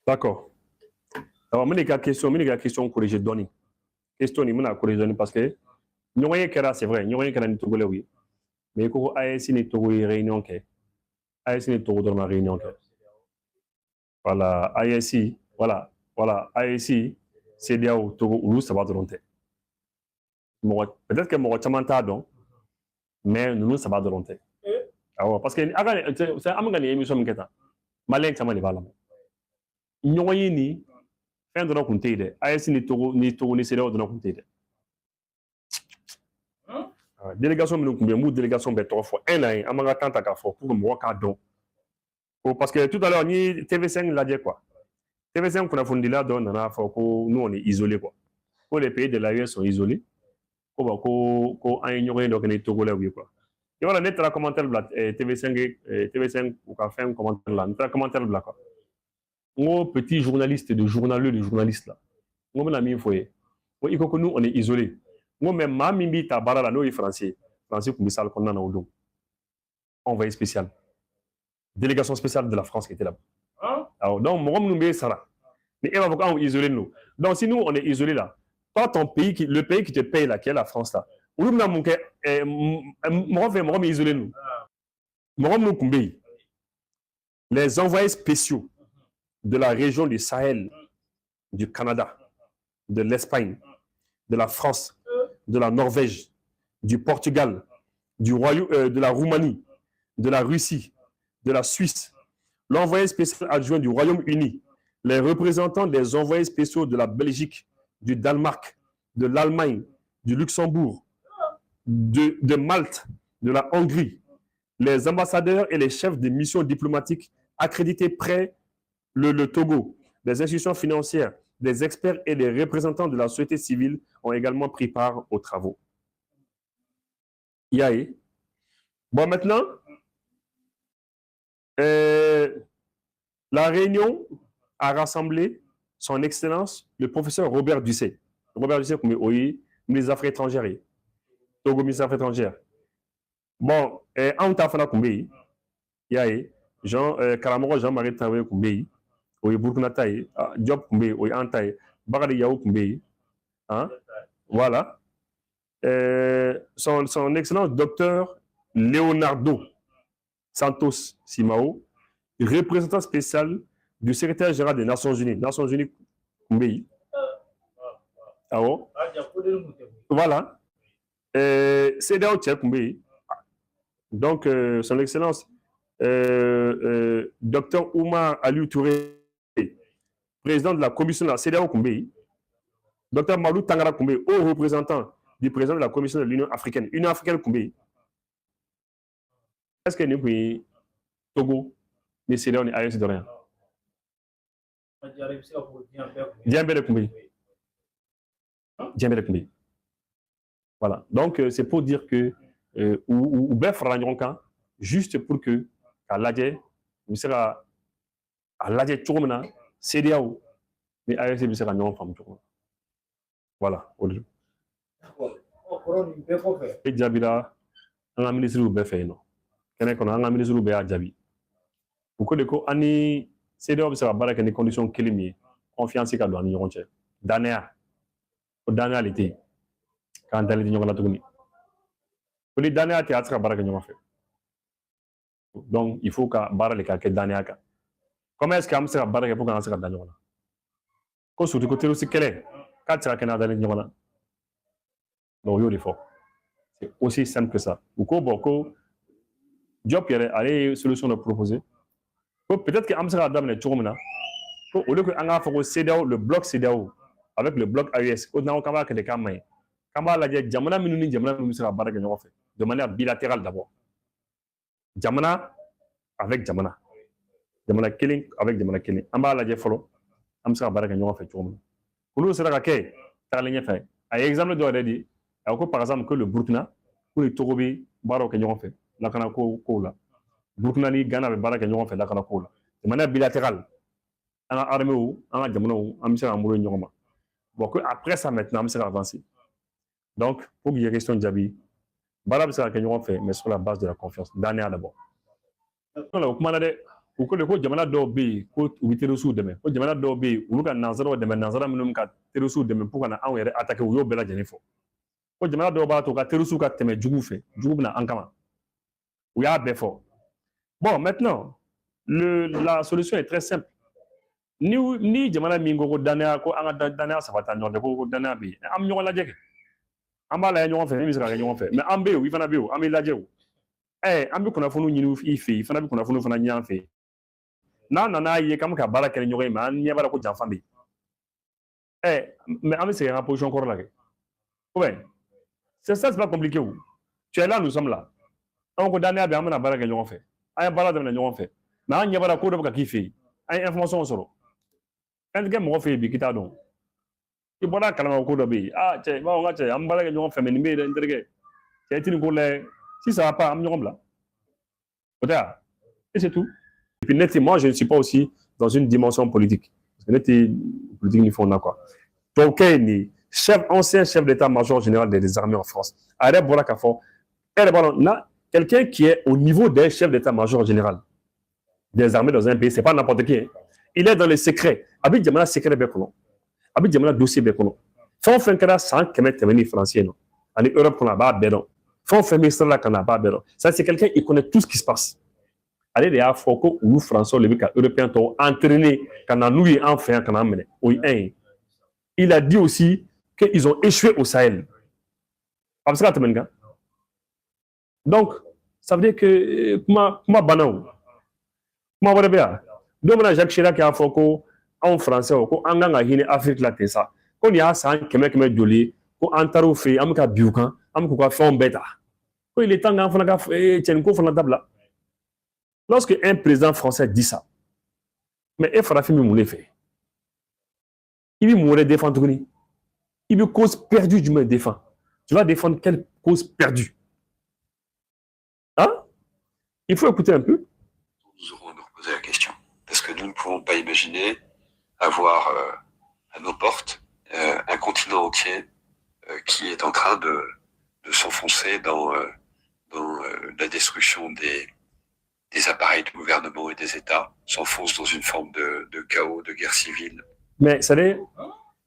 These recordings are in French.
D'accord. Alors, je vais une question corrigée donner. Question, je vais corriger parce que nous voyons que c'est vrai, nous voyons que nous Togolais, oui. Mais quand ASI n'est Togo réunion, ASI n'est Togo dans la réunion. Voilà, ASI, voilà, ASI, CDAO, Togo, ou ça va de longtemps. Peut-être que moi, je m'entends, mais nous, ça va de longtemps. Alors, parce que c'est un émission qui est malin, ça m'a dit, voilà. Nous voyons ni fin de la compte, ASI n'est Togo, ni CDAO de la compte. Délégation nous délégation bet 3 fois un an amanga tanta ka fo pour moi ka don parce que tout à l'heure ni TV5 l'a dit quoi TV5 qu'on a fondé là don na fo ko nous on est isolé quoi ko les pays de l'AES sont isolés ko ba ko an ignoré donc les togolais oui quoi et voilà net la commentaire bla TV5 ou ka faire un commentaire là net commentaire bla quoi mon petit journaliste de journaliste là mon ami foyer il faut que nous on est isolé moi même ma mimbi ta bara là nous est français comme ça qu'on a na odon envoyé spécial délégation spéciale de la France qui était là. Alors, donc, nous Sarah. Mais les avocats ont isolé nous. Donc, si nous, on est isolés là, toi, ton pays, le pays qui te paye là, qui est la France là, nous, nous, isolé nous. Les envoyés spéciaux de la région du Sahel, du Canada, de l'Espagne, de la France, de la Norvège, du Portugal, de la Roumanie, de la Russie, de la Suisse, l'envoyé spécial adjoint du Royaume-Uni, les représentants des envoyés spéciaux de la Belgique, du Danemark, de l'Allemagne, du Luxembourg, de Malte, de la Hongrie, les ambassadeurs et les chefs des missions diplomatiques accrédités près le Togo, des institutions financières, des experts et des représentants de la société civile ont également pris part aux travaux. Yaé. Bon, maintenant, la réunion a rassemblé son Excellence, le professeur Robert Ducé. Robert Ducé, comme oui, ministre des Affaires étrangères. Togo, ministre des Affaires étrangères. Bon, en Tafana Koumbeyi, Yaé, Karamoro Jean-Marie Traoré Koumbeyi, oui, Burkina Taye, Diop Koumbeyi, oui, Antaye, Bagadi Yaou Koumbeyi. Hein? Voilà. Son Excellence, docteur Leonardo Santos Simao, représentant spécial du secrétaire général des Nations Unies. Nations Unies, Koumbeyi. Ah bon? Voilà. CEDEAO Koumbeyi. Donc, son Excellence, Dr Oumar Aliou Touré, président de la commission de la CEDEAO Koumbeyi. Dr Malou Tangara Koumbeyi, haut représentant du président de la commission de l'Union africaine. Union africaine Koumbeyi. Est-ce que nous pouvons Togo, mais CEDEAO n'est pas de rien? Diambele Koumbeyi. Diambele Koumbeyi. Voilà. Donc, c'est pour dire que ou bien Franck, juste pour que à l'adje, vous serez à l'adje tourna, CEDEAO, mais AES vous serez non femme tourna. Voilà. Et Jabila, un ministre ou fait non. Qu'est-ce qu'on a un ministre ou à Jabi. Pourquoi de quoi ani CEDEAO vous sera barré que les conditions qu'il confiance qu'à doit n'y roncher. Dania, au Dania l'été, quand elle est dans la tournée. Pour les Dania théâtre à barré que nous fait. Donc, il faut que barre les cas que Dania. Comment est-ce qu'on sera barré pour qu'on sera Dania? Quand surtout côté aussi quel est? Quand tu as qu'un Dania Dania. Donc, il faut. C'est aussi simple que ça. Beaucoup, beaucoup. Job, il y a des solutions à proposer. Peut-être que Amsterdam Adam est toujours là. Au lieu que Anga faut CEDEAO, le bloc CEDEAO, avec le bloc AES, au niveau de des campagnes. Kamba la dit Jamana Minuni, Jamana Minuni sera barré de manière bilatérale d'abord. Jamana avec Jamana. Jamana Killing avec Jamana Killing. Amba la dit follow. Amsterdam barré que nous fait toujours. Pour nous, c'est la quai. T'as l'igné fait. À exemple de dit, par exemple que le Burkina, pour les Togobi, barré que nous fait. La Kanako Kola. Burkina ni Ghana avec barré que nous fait la Kanako là. De manière bilatérale. En armée ou en Jamana ou en Michel Amoureux Nyoma. Bon, après ça maintenant, on s'est avancé. Donc, pour qu'il y ait question de Djabi, Barab c'est ce que nous fait, mais sur la base de la confiance. D'année d'abord. u ko de ko jamana dɔw bɛ yen ko u bɛ terroriste dɛmɛ ko jamana dɔw bɛ yen olu ka nanzaraw dɛmɛ nanzara minnu ka terroriste dɛmɛ pour ka na anw yɛrɛ attaquer u y'o bɛɛ lajɛlen fɔ ko jamana dɔw b'a to ka terroriste ka tɛmɛ jugu fɛ jugu bɛna an kama u y'a bɛɛ fɔ bon maintenant la solution est très simple ni jamana min ko danaya ko an ka danaya sabata ɲɔgɔn fɛ ko danaya bɛ yen an bɛ ɲɔgɔn lajɛ kɛ an b'a lajɛ ɲɔgɔn fɛ min bɛ se ka kɛ ɲɔgɔn fɛ mais an bɛ yen o i fana bɛ yen o an bɛ lajɛ o an bɛ kunnafoniw ɲini i fɛ yen i fana bɛ kunnafoniw fana ɲini an fɛ yen n'a nana ye k'an bɛ ka baara kɛ ni ɲɔgɔn ye mais an ɲɛ b'a la ko janfa bɛ yen mais an bɛ segin an ka position kɔrɔ la kɛ ou bien c'est ça c'est pas compliqué o tu es là nous sommes là an ko danaya bɛ yen an bɛna baara kɛ ɲɔgɔn fɛ an ye baara daminɛ ɲɔgɔn fɛ mais an ɲɛ b'a la ko dɔ bɛ ka k'i fɛ yen an ye information sɔrɔ fɛn tɛ kɛ mɔgɔ fɛ yen bi k'i t'a dɔn i bɔra kalama ko dɔ bɛ yen cɛ b'a fɔ n ka cɛ an bɛ baara kɛ ɲɔgɔn fɛ mais nin bɛ yen dɛ n terikɛ cɛ i tɛ nin ko layɛ si ça va pas an bɛ ɲɔgɔn bila o tɛ wa et c'est tout et puis moi je ne suis pas aussi dans une dimension politique parce que ne tɛ politique ni fɛnw na quoi donc ni ancien chef d'état-major général des armées en France a yɛrɛ bɔra k'a fɔ quelqu'un qui est au niveau d'un chef d'état-major général des armées dans un pays, c'est pas n'importe qui. Hein. Il est dans les secrets. Abi jamana secret bɛ kɔnɔ. Abi jamana dossier bɛ kɔnɔ. Fɛn o fɛn kɛra san 100 tɛmɛni français non. Ani Europe kɔnɔ a b'a bɛɛ dɔn. Fɛn o fɛn bɛ sira la ka na a b'a bɛɛ dɔn. Ça c'est quelqu'un il connaît tout ce qui se passe. Ale de y'a fɔ ko olu français de bɛ ka européens tɔw entraîner ka na n'u ye an fɛ yan ka n'an minɛ. O ye un ye. Il a dit aussi qu'ils ont échoué au Sahel. A bɛ se ka tɛmɛ nin kan. Donc ça veut dire que kuma banna o. Kuma wɛrɛ bɛ yan. Don min na Jacques Chirac y'a fɔ ko anw français ko an kan ka hinɛ Afrique la ten sa ko nin y'a san 100 joli ye ko an taar'u fɛ yen an bɛ ka bin u kan an bɛ k'u ka fɛnw bɛɛ ta ko il est temps k'an fana ka cɛniko fana dabila lorsque un président français dit ça mais e farafin bɛ mun de fɛ i bɛ mun wɛrɛ défendre tuguni i bɛ cause perdue jumɛn défendre tu vas défendre quelle cause perdue hein il faut écouter un peu. Nous aurons à nous reposer la question. Parce que nous ne pouvons pas imaginer avoir à nos portes un continent entier qui est en train de s'enfoncer dans la destruction des appareils de gouvernement et des États, s'enfonce dans une forme de chaos, de guerre civile. Mais ça et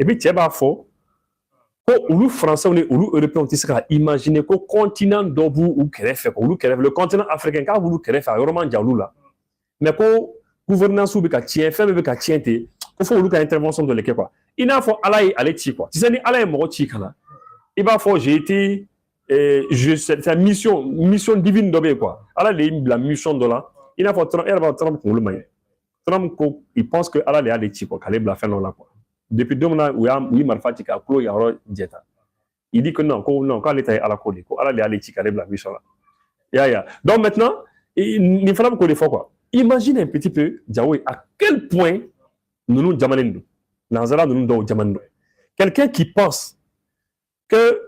puis tu as faux. Olu français ou olu européens ti se ka imaginer ko continent dɔ b'u u kɛrɛfɛ olu kɛrɛfɛ le continent africain k'a b'olu kɛrɛfɛ a yɔrɔ man jan olu la mais ko gouvernance bɛ ka tiɲɛ fɛn bɛɛ bɛ ka tiɲɛ ten ko fo olu ka intervention dɔ de kɛ quoi i n'a fɔ ala ye ale ci quoi tu sais ni ala ye mɔgɔ ci ka na i b'a fɔ j'ai été c'est mission divine dɔ bɛ yen quoi ala de ye bila mission dɔ la i n'a fɔ Trump yɛrɛ b'a Trump kunkolo man ɲi Trump ko il pense que ala de y'ale ci quoi k'ale bila fɛn dɔ la quoi. Depuis deux mois, où il m'a fait un clou, il dit que non, quand l'État est à la cour, il a les tickets la mission là. Donc maintenant, il faut qu'on les fasse quoi. Imagine un petit peu, Diaoué, à quel point nous nous jamanons. Nanzara nous nous jamanons. Quelqu'un qui pense que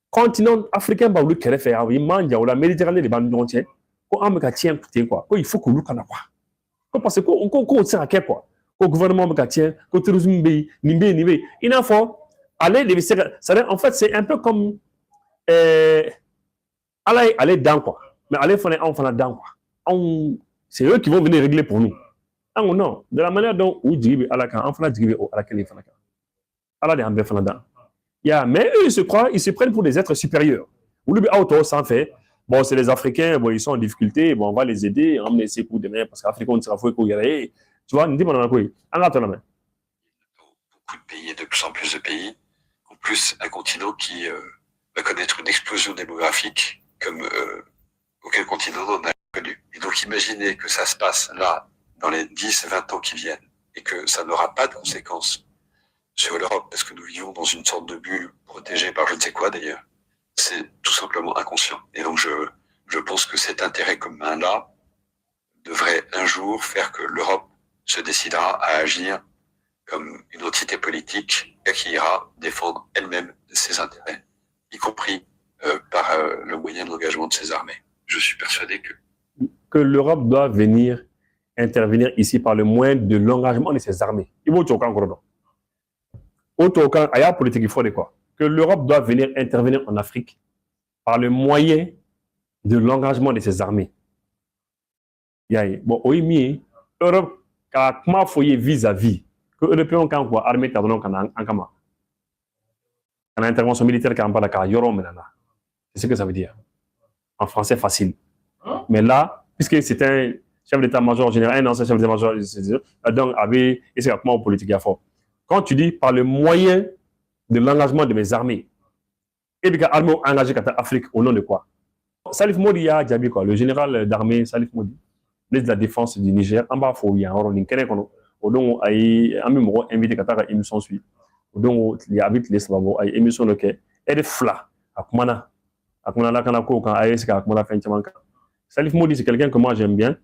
continent africain va le faire, il mange la Méditerranée les bandes entières, qu'on a tient quoi. Il faut que nous connaissions quoi. Parce qu'on sait à quel quoi. Au gouvernement bacatien, au terrorisme nimbe. Il a faut aller les en fait c'est un peu comme aller dans quoi. Mais aller faire en faisant dans quoi. C'est eux qui vont venir régler pour nous. Non, de la manière dont ou dit à la can, en faisant dire à la can, Allah des ambés faisant dans. Mais eux ils se prennent pour des êtres supérieurs. Ou le auto sans fait. Bon, c'est les Africains, bon ils sont en difficulté, bon on va les aider, emmener ces coups de main parce qu'Africains on sera foué qu'on y a. Tu vois, nous disons en quoi? En attendant. Beaucoup de pays et de plus en plus de pays. En plus, un continent qui va connaître une explosion démographique comme aucun continent n'en a connu. Et donc, imaginez que ça se passe là, dans les 10-20 ans qui viennent, et que ça n'aura pas de conséquences sur l'Europe, parce que nous vivons dans une sorte de bulle protégée par je ne sais quoi d'ailleurs. C'est tout simplement inconscient. Et donc, je pense que cet intérêt commun-là devrait un jour faire que l'Europe se décidera à agir comme une entité politique qui ira défendre elle-même ses intérêts, y compris par le moyen de l'engagement de ses armées. Je suis persuadé que l'Europe doit venir intervenir ici par le moyen de l'engagement de ses armées. Il faut politique, il faut de quoi? Que l'Europe doit venir intervenir en Afrique par le moyen de l'engagement de ses armées. Bon, oui, Europe, comment faut-il vis-à-vis que Européens quand quoi armée t'as donné en kama. En intervention militaire quand pas la yoro menana. C'est ce que ça veut dire. En français facile. Mais là, puisque c'est un chef d'état-major général, un ancien chef d'état-major, donc avait, et c'est comment politique à fort. Quand tu dis par le moyen de l'engagement de mes armées, et puis l'armée engagée dans l'Afrique, au nom de quoi? Salif Modi a Djabi, quoi, le général d'armée Salif Modi, ministre de la défense du Niger, en bas, il y a un rôle, au don ay ami mo invité kataka émission suite au don il habite les sababo ay émission le ke et fla akumana la kana ko kan ay ska akumana fin chamanka Salif Modi c'est quelqu'un que moi j'aime bien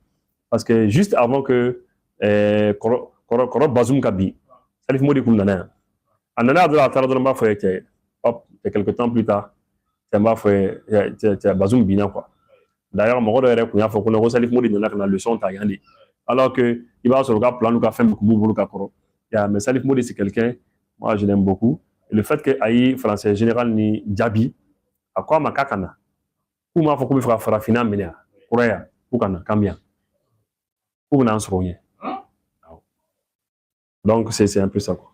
parce que juste avant que koro Bazoum Kabi Salif Modi kumnana anana de la tara de mba fait hop quelque temps plus tard c'est mba fait Bazoum Bina quoi d'ailleurs mon gars il a fait qu'on Salif Modi dans la leçon ta yandi alors que il va sur le plan nous a fait beaucoup mais Salif Modi c'est quelqu'un moi je l'aime beaucoup et le fait que aïe français général ni Djabi à quoi ma kakana ou ma faut que fera farafina menia korea ou kana combien ou n'en seront rien donc c'est un peu ça quoi.